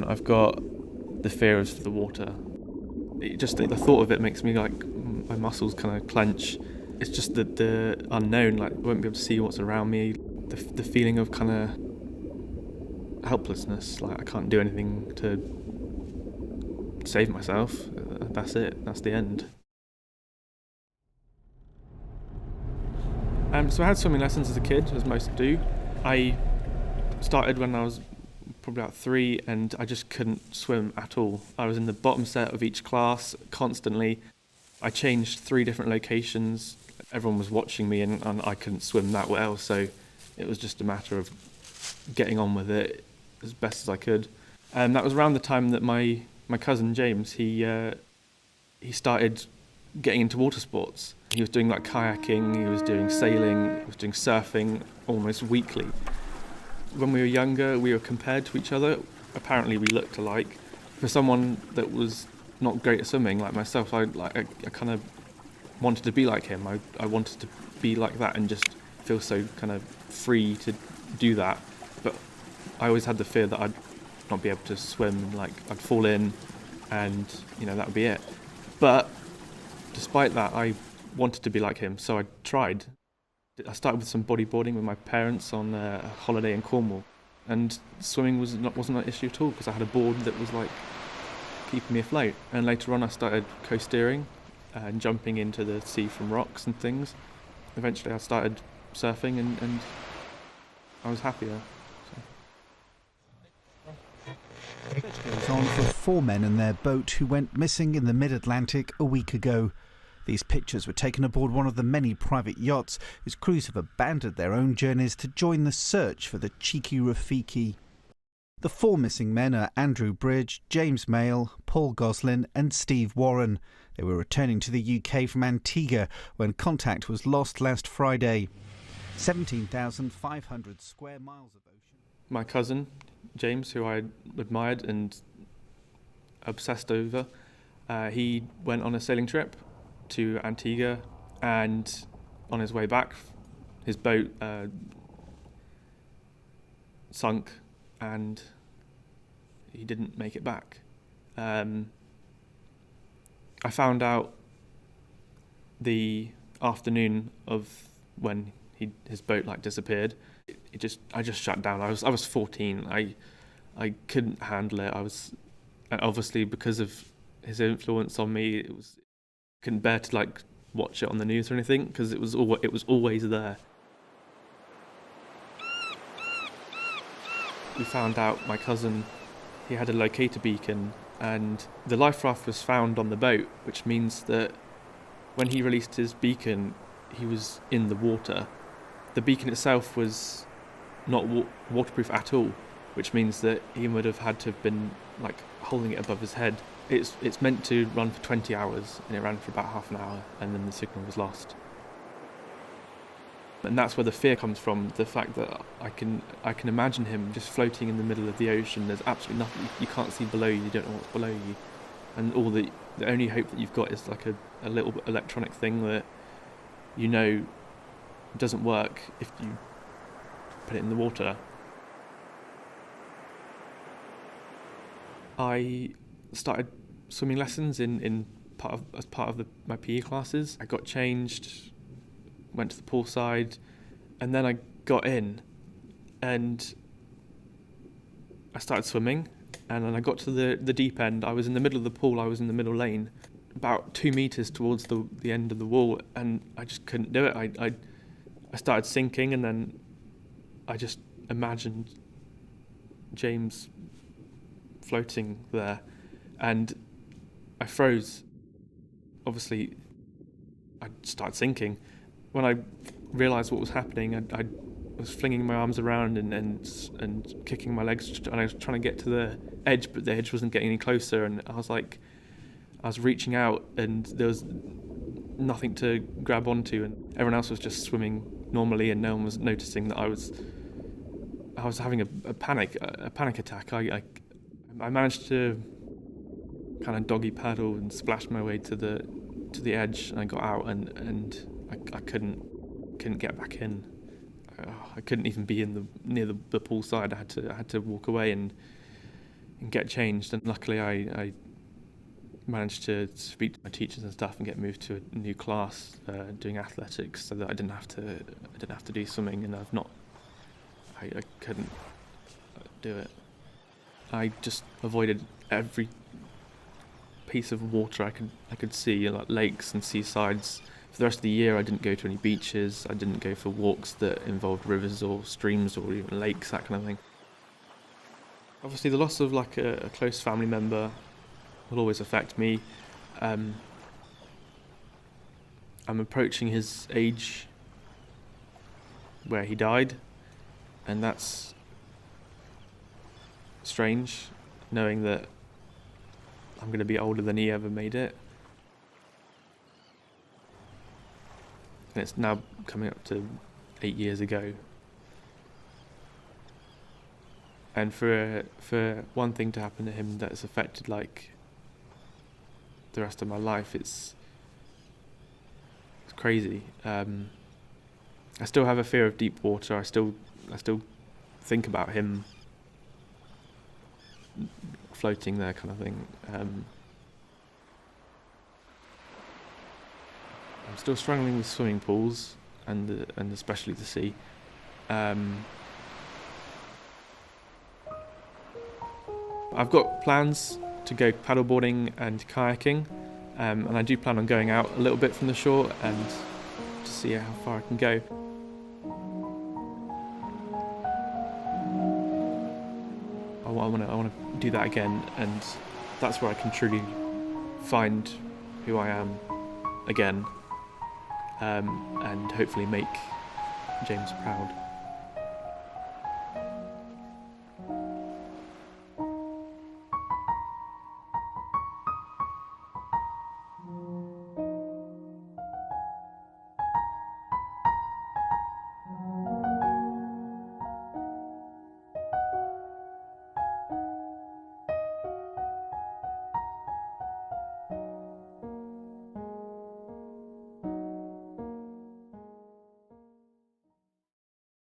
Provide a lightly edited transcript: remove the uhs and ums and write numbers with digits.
I've got the fear of the water. Just the thought of it makes me like my muscles kind of clench. It's just the unknown. Like I won't be able to see what's around me. The feeling of kind of helplessness. Like I can't do anything to save myself. That's it. That's the end. So I had swimming lessons as a kid, as most do. I started when I was probably about 3, and I just couldn't swim at all. I was in the bottom set of each class constantly. I changed 3 different locations. Everyone was watching me, and I couldn't swim that well, so it was just a matter of getting on with it as best as I could. And that was around the time that my cousin James, he started getting into water sports. He was doing like kayaking, he was doing sailing, he was doing surfing almost weekly. When we were younger, we were compared to each other. Apparently we looked alike. For someone that was not great at swimming like myself, I kind of wanted to be like him. I wanted to be like that and just feel so kind of free to do that. But I always had the fear that I'd not be able to swim, like I'd fall in and that would be it. But despite that, I wanted to be like him, so I tried. I started with some bodyboarding with my parents on a holiday in Cornwall, and swimming wasn't an issue at all because I had a board that was like keeping me afloat. And later on I started co-steering and jumping into the sea from rocks and things. Eventually I started surfing and I was happier. Goes on for 4 men and their boat who went missing in the mid-Atlantic a week ago. These pictures were taken aboard one of the many private yachts whose crews have abandoned their own journeys to join the search for the Cheeki Rafiki. The 4 missing men are Andrew Bridge, James Mail, Paul Goslin and Steve Warren. They were returning to the UK from Antigua when contact was lost last Friday. 17,500 square miles of ocean. My cousin, James, who I admired and obsessed over, he went on a sailing trip to Antigua, and on his way back his boat sunk and he didn't make it back. I found out the afternoon of when his boat disappeared. I just shut down. I was 14. I couldn't handle it. And obviously because of his influence on me, couldn't bear to watch it on the news or anything because it was always there. We found out my cousin, he had a locator beacon, and the life raft was found on the boat, which means that when he released his beacon, he was in the water. The beacon itself was not waterproof at all, which means that he would have had to have been holding it above his head. It's meant to run for 20 hours, and it ran for about half an hour, and then the signal was lost. And that's where the fear comes from, the fact that I can imagine him just floating in the middle of the ocean. There's absolutely nothing, you can't see below you don't know what's below you. And the only hope that you've got is a little electronic thing that doesn't work if you put it in the water. I started swimming lessons as part of my PE classes. I got changed, went to the poolside, and then I got in and I started swimming, and then I got to the deep end. I was in the middle of the pool, I was in the middle lane, about 2 meters towards the end of the wall, and I just couldn't do it. I started sinking, and then I just imagined James floating there, and I froze. Obviously, I started sinking. When I realised what was happening, I was flinging my arms around and kicking my legs, and I was trying to get to the edge, but the edge wasn't getting any closer, and I was reaching out, and there was nothing to grab onto, and everyone else was just swimming normally, and no one was noticing that I was I was having a panic attack. I managed to kind of doggy paddle and splash my way to the edge, and I got out, and I couldn't get back in. I couldn't even be near the pool side. I had to walk away and get changed. And luckily, I managed to speak to my teachers and stuff and get moved to a new class doing athletics, so that I didn't have to do swimming. And I couldn't do it. I just avoided every piece of water I could see, like lakes and seasides. For the rest of the year, I didn't go to any beaches. I didn't go for walks that involved rivers or streams or even lakes, that kind of thing. Obviously, the loss of like a close family member will always affect me. I'm approaching his age where he died, and that's strange, knowing that I'm going to be older than he ever made it. And it's now coming up to 8 years ago. And for one thing to happen to him that's affected like the rest of my life, it's crazy. I still have a fear of deep water. I still think about him floating there, kind of thing. I'm still struggling with swimming pools and especially the sea. I've got plans to go paddleboarding and kayaking, and I do plan on going out a little bit from the shore and to see how far I can go. I want to do that again, and that's where I can truly find who I am again, and hopefully make James proud.